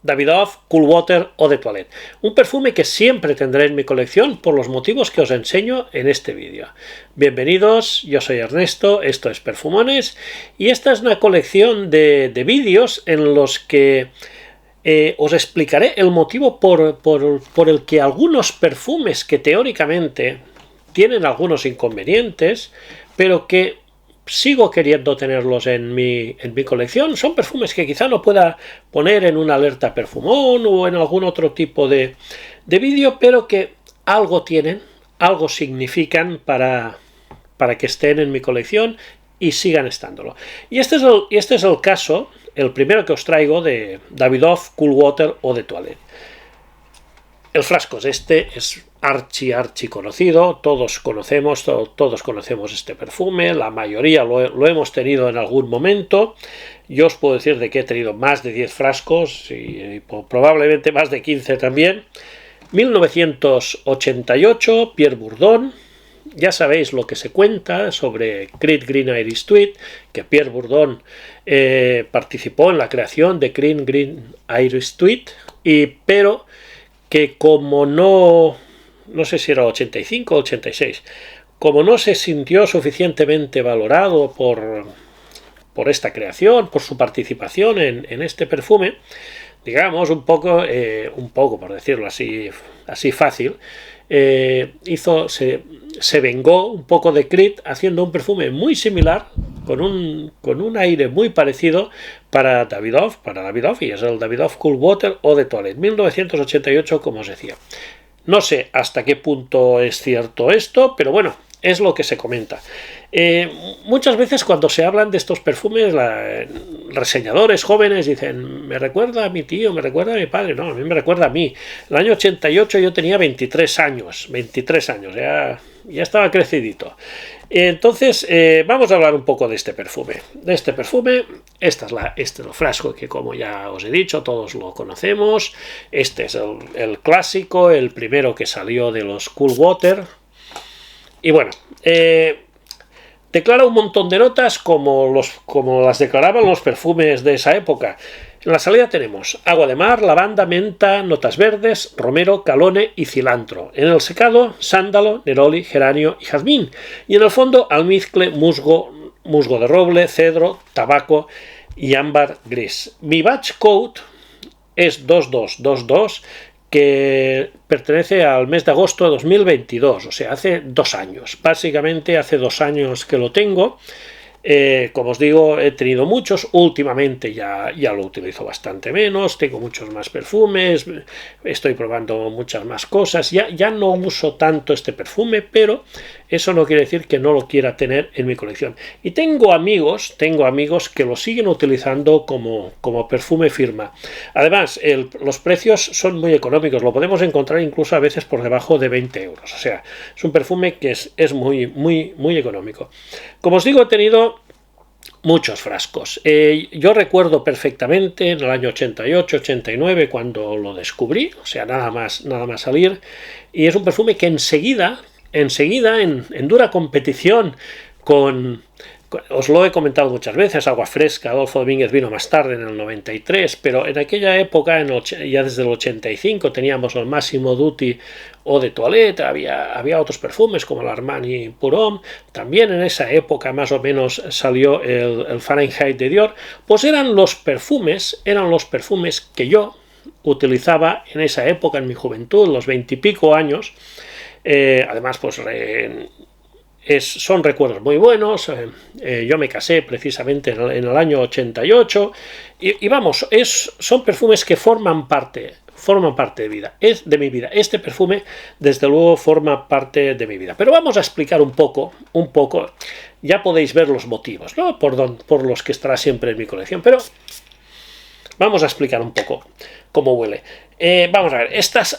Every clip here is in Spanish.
Davidoff Cool Water Eau de Toilette, un perfume que siempre tendré en mi colección por los motivos que os enseño en este vídeo. Bienvenidos, yo soy Ernesto, esto es Perfumones y esta es una colección de vídeos en los que os explicaré el motivo por el que algunos perfumes que teóricamente tienen algunos inconvenientes, pero que sigo queriendo tenerlos en mi colección. Son perfumes que quizá no pueda poner en una alerta perfumón o en algún otro tipo de vídeo, pero que algo tienen, algo significan para que estén en mi colección y sigan estándolo. Y este es el caso, el primero que os traigo de Davidoff Cool Water Eau de Toilette. El frasco es archi conocido, todos conocemos este perfume, la mayoría lo hemos tenido en algún momento. Yo os puedo decir de que he tenido más de 10 frascos y probablemente más de 15 también. 1988, Pierre Bourdon. Ya sabéis lo que se cuenta sobre Creed Green Iris Tweed, que Pierre Bourdon participó en la creación de Creed Green Iris Tweed, pero que como no sé si era 85 o 86, como no se sintió suficientemente valorado por esta creación, por su participación en este perfume, digamos un poco por decirlo así fácil, se vengó un poco de Creed haciendo un perfume muy similar, con un aire muy parecido para Davidoff, y es el Davidoff Cool Water Eau de Toilette, 1988, como os decía. No sé hasta qué punto es cierto esto, pero bueno, es lo que se comenta. Muchas veces cuando se hablan de estos perfumes, reseñadores jóvenes dicen, me recuerda a mi tío, me recuerda a mi padre. No, a mí me recuerda a mí. El año 88 yo tenía 23 años, ya estaba crecidito. Vamos a hablar un poco de este perfume. Este es el frasco que, como ya os he dicho, todos lo conocemos. Este es el clásico, el primero que salió de los Cool Water. Y bueno, declara un montón de notas como las declaraban los perfumes de esa época. En la salida tenemos agua de mar, lavanda, menta, notas verdes, romero, calone y cilantro. En el secado, sándalo, neroli, geranio y jazmín. Y en el fondo, almizcle, musgo de roble, cedro, tabaco y ámbar gris. Mi batch code es 2222, que pertenece al mes de agosto de 2022, o sea, hace 2 años. Básicamente hace 2 años que lo tengo. Como os digo, he tenido muchos, últimamente ya lo utilizo bastante menos, tengo muchos más perfumes, estoy probando muchas más cosas, ya no uso tanto este perfume, pero eso no quiere decir que no lo quiera tener en mi colección. Y tengo amigos que lo siguen utilizando como perfume firma. Además, los precios son muy económicos, lo podemos encontrar incluso a veces por debajo de 20 euros, o sea, es un perfume que es muy económico. Como os digo, he tenido muchos frascos. Yo recuerdo perfectamente en el año 88-89 cuando lo descubrí, o sea, nada más salir, y es un perfume que enseguida en dura competición os lo he comentado muchas veces, Agua Fresca. Adolfo Domínguez vino más tarde, en el 93, pero en aquella época, ya desde el 85, teníamos el Massimo Dutti Eau de Toilette, había otros perfumes como el Armani Pour Homme. También en esa época más o menos salió el Fahrenheit de Dior. Pues eran los perfumes que yo utilizaba en esa época, en mi juventud, los 20 y pico años. Además, pues son recuerdos muy buenos. Yo me casé precisamente en el año 88 y vamos, son perfumes que forman parte de mi vida. Este perfume desde luego forma parte de mi vida, pero vamos a explicar un poco, ya podéis ver los motivos, ¿no? por los que estará siempre en mi colección, pero vamos a explicar un poco cómo huele. Vamos a ver,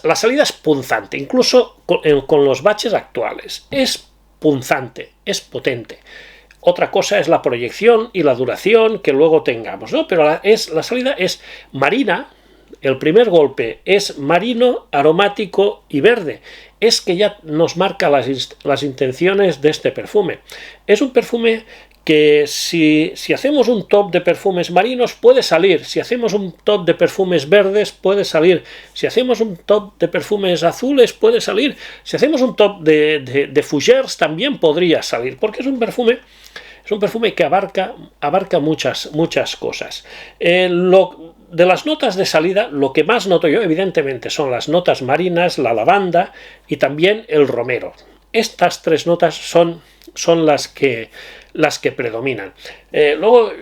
la salida es punzante, incluso con los baches actuales. Es punzante, es potente. Otra cosa es la proyección y la duración que luego tengamos, ¿no? Pero la salida es marina. El primer golpe es marino, aromático y verde. Es que ya nos marca las intenciones de este perfume. Es un perfume que si hacemos un top de perfumes marinos puede salir, si hacemos un top de perfumes verdes puede salir, si hacemos un top de perfumes azules puede salir, si hacemos un top de fougères también podría salir, porque es un perfume que abarca muchas cosas. De las notas de salida, lo que más noto yo, evidentemente, son las notas marinas, la lavanda y también el romero. Estas tres notas son las que predominan. Luego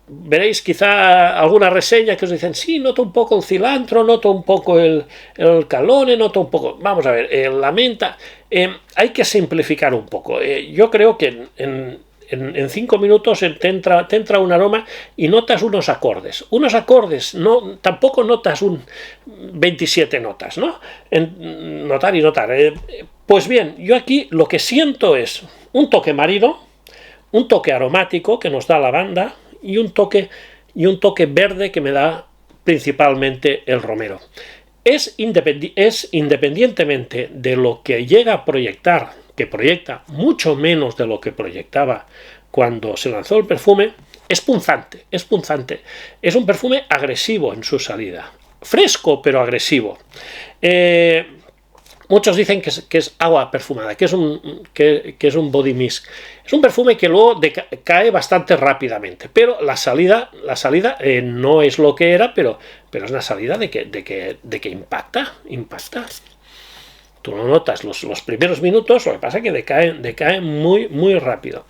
veréis quizá alguna reseña que os dicen, sí, noto un poco el cilantro, noto un poco el calone, noto un poco... Vamos a ver, la menta... hay que simplificar un poco. Yo creo que en 5 minutos te entra un aroma y notas unos acordes. Unos acordes, no, tampoco notas 27 notas, ¿no? Notar y notar. Pues bien, yo aquí lo que siento es un toque marino, un toque aromático que nos da lavanda y un toque verde que me da principalmente el romero. Es independientemente de lo que llega a proyectar, que proyecta mucho menos de lo que proyectaba cuando se lanzó el perfume, es punzante. Es un perfume agresivo en su salida, fresco pero agresivo. Muchos dicen que es agua perfumada, que es un body mist. Es un perfume que luego cae bastante rápidamente, pero la salida no es lo que era, pero es una salida de que impacta. Tú lo notas los primeros minutos, lo que pasa es que decae muy rápido.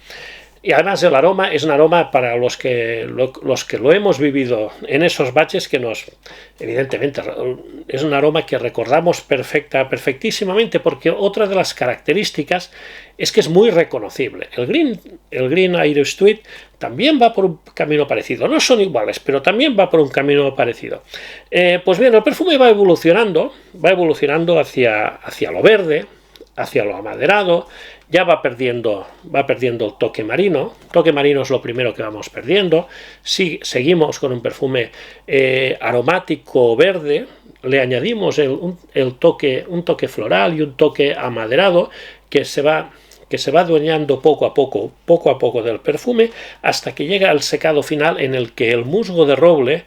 Y además el aroma es un aroma para los que lo hemos vivido en esos baches que evidentemente es un aroma que recordamos perfectísimamente, porque otra de las características es que es muy reconocible. El Green Iris Tweed también va por un camino parecido. No son iguales, pero también va por un camino parecido. Pues bien, el perfume va evolucionando hacia lo verde, hacia lo amaderado, ya va perdiendo el toque marino. Toque marino es lo primero que vamos perdiendo. Si seguimos con un perfume aromático verde, le añadimos un toque floral y un toque amaderado que se va adueñando poco a poco del perfume, hasta que llega al secado final, en el que el musgo de roble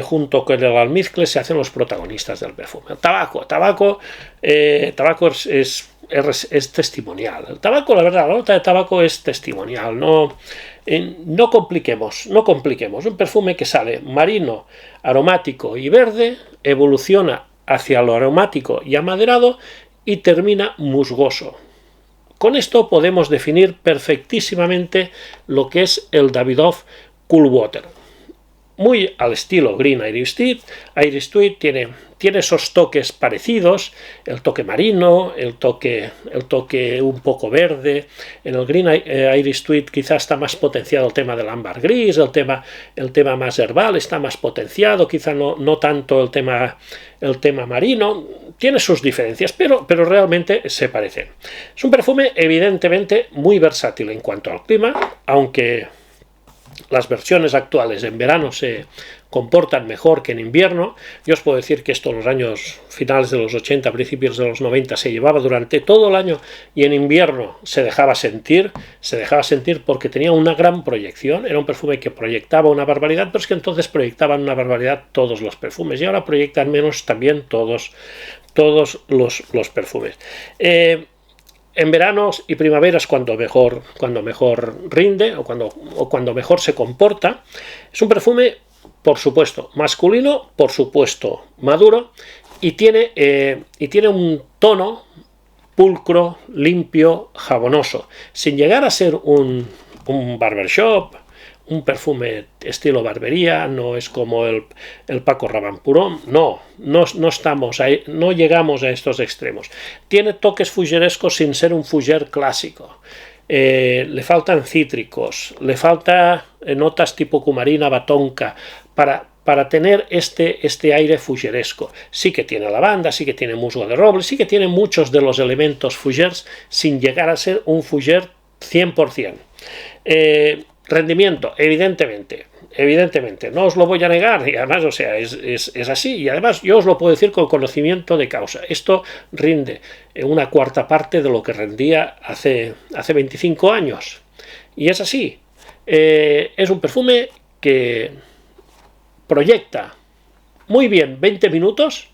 junto con el almizcle se hacen los protagonistas del perfume. El tabaco es testimonial. El tabaco, la verdad, la nota de tabaco es testimonial. No compliquemos. Un perfume que sale marino, aromático y verde, evoluciona hacia lo aromático y amaderado y termina musgoso. Con esto podemos definir perfectísimamente lo que es el Davidoff Cool Water. Muy al estilo Green Iris Tweed tiene esos toques parecidos, el toque marino, el toque un poco verde. En el Green Iris Tweed quizás está más potenciado el tema del ámbar gris, el tema más herbal está más potenciado, quizá no tanto el tema marino. Tiene sus diferencias, pero realmente se parecen. Es un perfume evidentemente muy versátil en cuanto al clima, aunque las versiones actuales en verano se comportan mejor que en invierno. Yo os puedo decir que esto en los años finales de los 80, principios de los 90 se llevaba durante todo el año, y en invierno se dejaba sentir porque tenía una gran proyección. Era un perfume que proyectaba una barbaridad, pero es que entonces proyectaban una barbaridad todos los perfumes, y ahora proyectan menos también todos los perfumes. En veranos y primaveras cuando mejor rinde o cuando mejor se comporta. Es un perfume, por supuesto, masculino, por supuesto, maduro, y tiene un tono pulcro, limpio, jabonoso, sin llegar a ser un barbershop, un perfume estilo barbería. No es como el Paco Rabanne Purón, no estamos ahí, no llegamos a estos extremos. Tiene toques fougerescos sin ser un fougère clásico. Le faltan cítricos, le falta notas tipo cumarina, batonca, para tener este aire fougeresco. Sí que tiene lavanda, sí que tiene musgo de roble, sí que tiene muchos de los elementos fougères, sin llegar a ser un fougère 100%. Rendimiento, evidentemente, no os lo voy a negar, y además, o sea, es así, y además yo os lo puedo decir con conocimiento de causa. Esto rinde una cuarta parte de lo que rendía hace 25 años, y es así. Es un perfume que proyecta muy bien 20 minutos.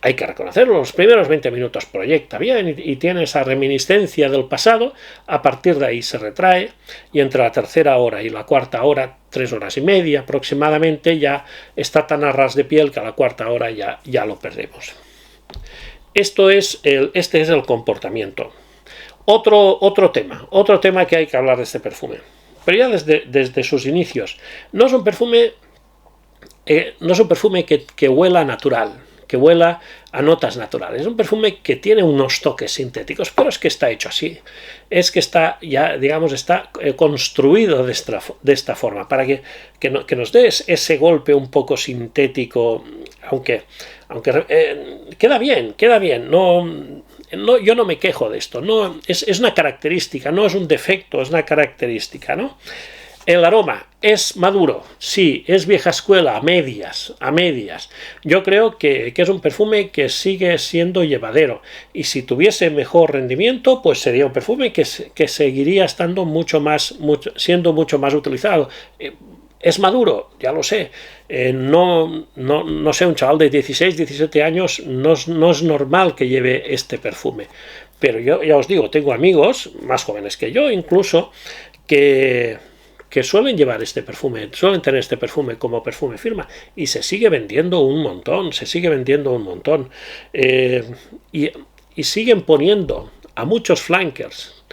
Hay que reconocerlo, los primeros 20 minutos proyecta bien y tiene esa reminiscencia del pasado. A partir de ahí se retrae y entre la tercera hora y la cuarta hora, 3 horas y media aproximadamente, ya está tan a ras de piel que a la cuarta hora ya lo perdemos. Este es el comportamiento. Otro tema que hay que hablar de este perfume, pero ya desde sus inicios. No es un perfume que huela natural, que huela a notas naturales. Es un perfume que tiene unos toques sintéticos, pero es que está hecho así. Es que está ya, digamos, está construido de esta forma, para que nos dé ese golpe un poco sintético, aunque queda bien. Yo no me quejo de esto. No, es una característica, no es un defecto, es una característica, ¿no? El aroma es maduro, sí, es vieja escuela, a medias. Yo creo que es un perfume que sigue siendo llevadero, y si tuviese mejor rendimiento, pues sería un perfume que seguiría estando siendo mucho más utilizado. Es maduro, ya lo sé. No sé, un chaval de 16, 17 años no es normal que lleve este perfume. Pero yo ya os digo, tengo amigos más jóvenes que yo incluso que suelen llevar este perfume, suelen tener este perfume como perfume firma, y se sigue vendiendo un montón, y siguen poniendo a muchos flankers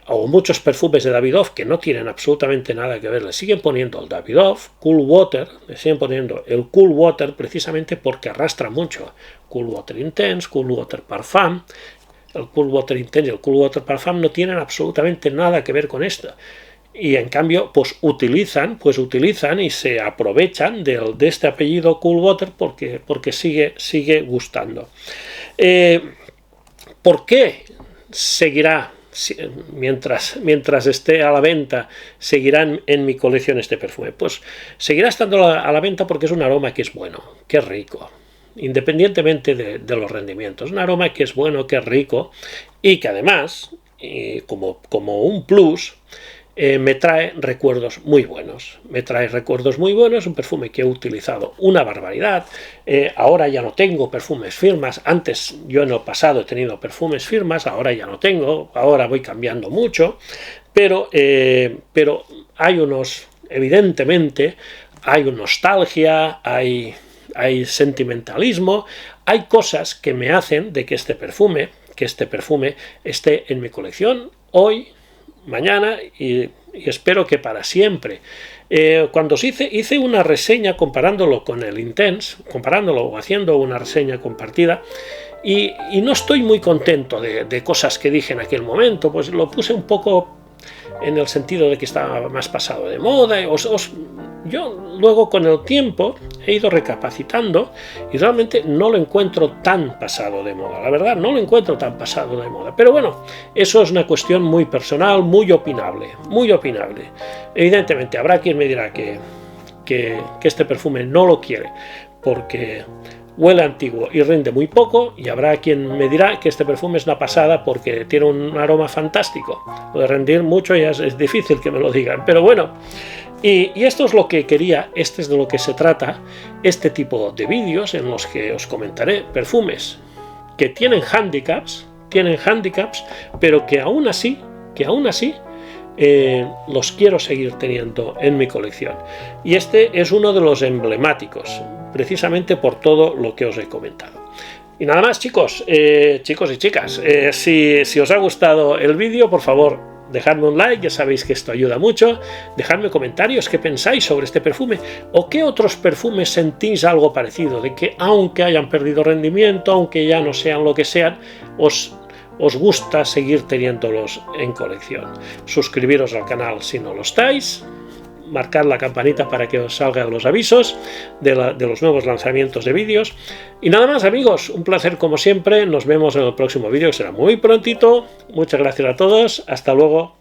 o muchos perfumes de Davidoff que no tienen absolutamente nada que ver, le siguen poniendo el Davidoff Cool Water, le siguen poniendo el Cool Water precisamente porque arrastra mucho. Cool Water Intense, Cool Water Parfum. El Cool Water Intense y el Cool Water Parfum no tienen absolutamente nada que ver con esto. Y en cambio, pues utilizan y se aprovechan de este apellido Cool Water porque sigue gustando. ¿Por qué seguirá, mientras esté a la venta, seguirán en mi colección este perfume? Pues seguirá estando a la venta porque es un aroma que es bueno, que es rico, independientemente de los rendimientos. Un aroma que es bueno, que es rico, y que además, como un plus, me trae recuerdos muy buenos. Un perfume que he utilizado una barbaridad. Ahora ya no tengo perfumes firmas. Antes, yo en el pasado he tenido perfumes firmas, ahora ya no tengo. Ahora voy cambiando mucho. Pero evidentemente, hay una nostalgia, hay sentimentalismo, hay cosas que me hacen de que este perfume esté en mi colección hoy, mañana y espero que para siempre. Cuando hice una reseña comparándolo con el Intense, haciendo una reseña compartida, y no estoy muy contento de cosas que dije en aquel momento, pues lo puse un poco en el sentido de que estaba más pasado de moda. Yo luego, con el tiempo, he ido recapacitando y realmente no lo encuentro tan pasado de moda. La verdad, no lo encuentro tan pasado de moda. Pero bueno, eso es una cuestión muy personal, muy opinable. Evidentemente, habrá quien me dirá que este perfume no lo quiere porque huele antiguo y rinde muy poco, y habrá quien me dirá que este perfume es una pasada porque tiene un aroma fantástico. Lo de rendir mucho ya es difícil que me lo digan, pero bueno. Y esto es lo que quería, este es de lo que se trata, este tipo de vídeos en los que os comentaré perfumes que tienen handicaps, pero que aún así los quiero seguir teniendo en mi colección. Y este es uno de los emblemáticos, precisamente por todo lo que os he comentado. Y nada más, chicos y chicas, si os ha gustado el vídeo, por favor, dejadme un like, ya sabéis que esto ayuda mucho. Dejadme comentarios qué pensáis sobre este perfume, o qué otros perfumes sentís algo parecido, de que aunque hayan perdido rendimiento, aunque ya no sean lo que sean, os gusta seguir teniéndolos en colección. Suscribiros al canal si no lo estáis, marcad la campanita para que os salgan los avisos de los nuevos lanzamientos de vídeos. Y nada más, amigos, un placer como siempre. Nos vemos en el próximo vídeo, que será muy prontito. Muchas gracias a todos, hasta luego.